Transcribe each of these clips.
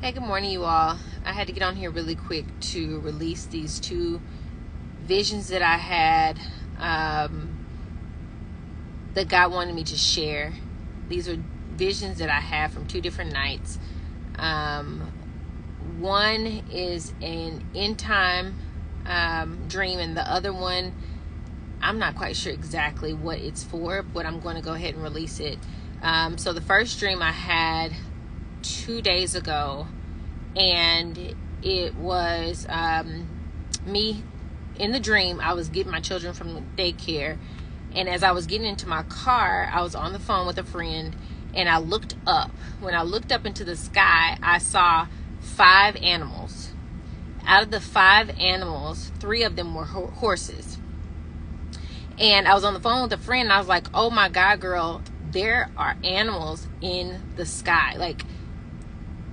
Hey, good morning, you all. I had to get on here really quick to release these two visions that I had that God wanted me to share. These are visions that I have from two different nights. One is an end time dream, and the other one, I'm not quite sure exactly what it's for, but I'm going to go ahead and release it. So the first dream I had 2 days ago, and it was me in the dream. I was getting my children from daycare, and as I was getting into my car, I was on the phone with a friend, and I looked up. When I looked up into the sky, I saw 5 animals. Out of the 5 animals, 3 of them were horses. And I was on the phone with a friend, and I was like, oh my God, girl, there are animals in the sky. Like,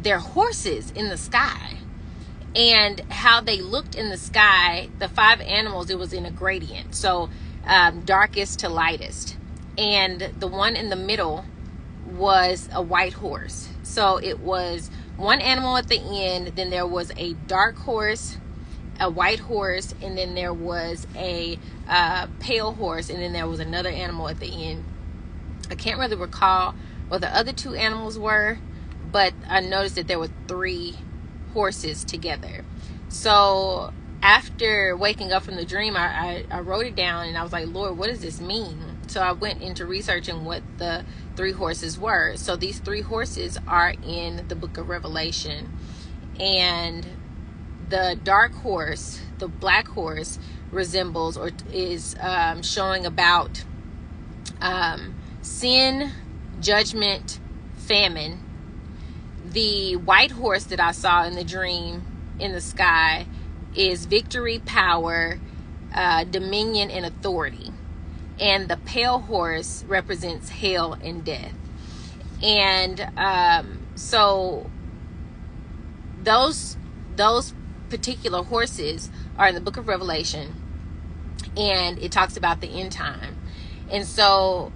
they're horses in the sky. And how they looked in the sky, the 5 animals, it was in a gradient. So darkest to lightest. And the one in the middle was a white horse. So it was one animal at the end, then there was a dark horse, a white horse, and then there was a pale horse, and then there was another animal at the end. I can't really recall what the other 2 animals were, but I noticed that there were 3 horses together. So after waking up from the dream, I wrote it down, and I was like, Lord, what does this mean? So I went into researching what the 3 horses were. So these 3 horses are in the book of Revelation. And the dark horse, the black horse, resembles or is showing about sin, judgment, famine. The white horse that I saw in the dream in the sky is victory, power, dominion, and authority. And the pale horse represents hell and death. And so those particular horses are in the book of Revelation, and it talks about the end time. And so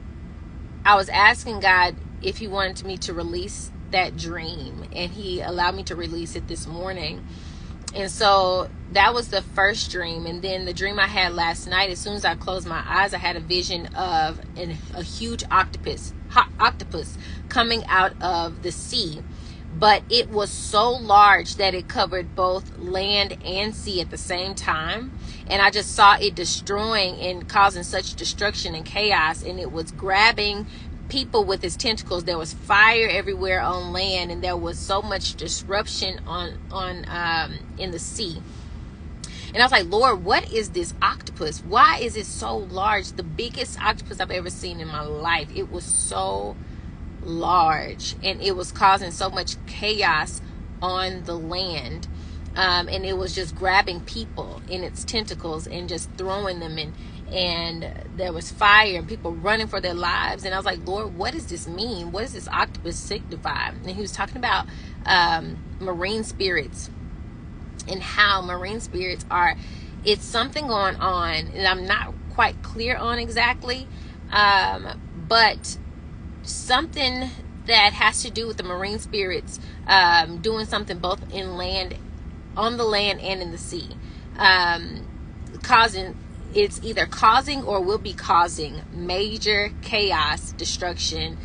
I was asking God if he wanted me to release that dream, and he allowed me to release it this morning. And so that was the first dream. And then the dream I had last night, as soon as I closed my eyes, I had a vision of a huge octopus coming out of the sea. But it was so large that it covered both land and sea at the same time. And I just saw it destroying and causing such destruction and chaos. And it was grabbing people with its tentacles. There was fire everywhere on land, and there was so much disruption on in the sea. And I was like, Lord, what is this octopus? Why is it so large? The biggest octopus I've ever seen in my life. It was so large, and it was causing so much chaos on the land. And it was just grabbing people in its tentacles and just throwing them in. And there was fire and people running for their lives. And I was like, Lord, what does this mean? What does this octopus signify? And he was talking about marine spirits, and how marine spirits are, it's something going on, and I'm not quite clear on exactly, but something that has to do with the marine spirits doing something both on the land and in the sea, it's either causing or will be causing major chaos, destruction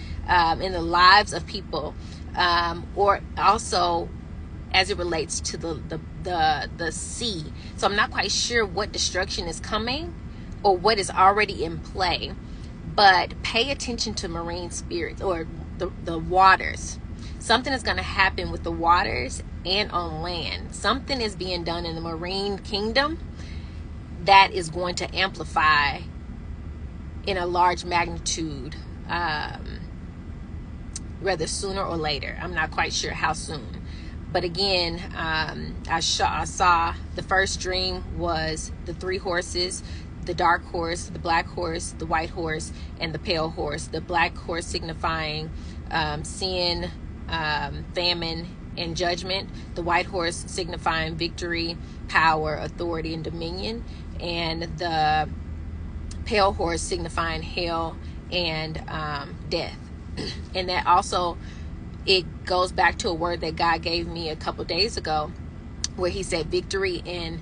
in the lives of people, or also as it relates to the sea. So I'm not quite sure what destruction is coming or what is already in play, but pay attention to marine spirits or the waters. Something is going to happen with the waters and on land. Something is being done in the marine kingdom that is going to amplify in a large magnitude, whether sooner or later. I'm not quite sure how soon. But again, I saw the first dream was the 3 horses, the dark horse, the black horse, the white horse, and the pale horse. The black horse signifying sin, famine, and judgment. The white horse signifying victory, power, authority, and dominion. And the pale horse signifying hell and death. And that also it goes back to a word that God gave me a couple days ago, where he said victory and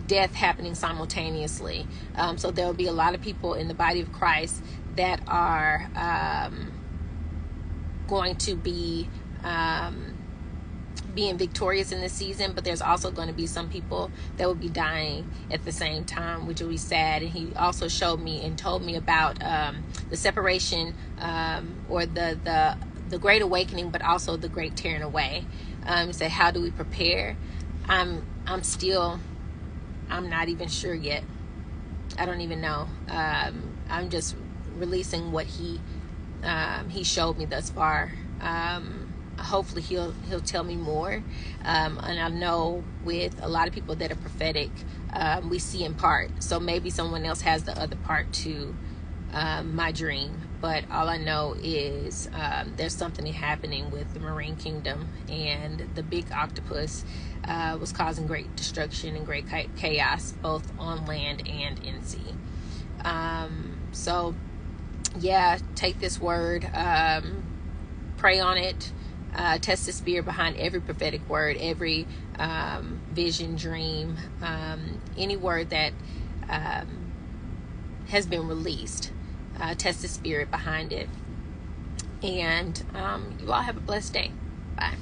death happening simultaneously. So there will be a lot of people in the body of Christ that are going to be being victorious in this season, but there's also going to be some people that will be dying at the same time, which will be sad. And he also showed me and told me about the separation, or the great awakening, but also the great tearing away. He said, how do we prepare? I'm not even sure yet. I don't even know. I'm just releasing what he showed me thus far. Hopefully he'll tell me more. And I know with a lot of people that are prophetic, we see in part. So maybe someone else has the other part to my dream. But all I know is there's something happening with the marine kingdom, and the big octopus was causing great destruction and great chaos, both on land and in sea. So yeah, take this word, pray on it, test the spirit behind every prophetic word, every vision, dream, any word that has been released. Test the spirit behind it. And you all have a blessed day. Bye.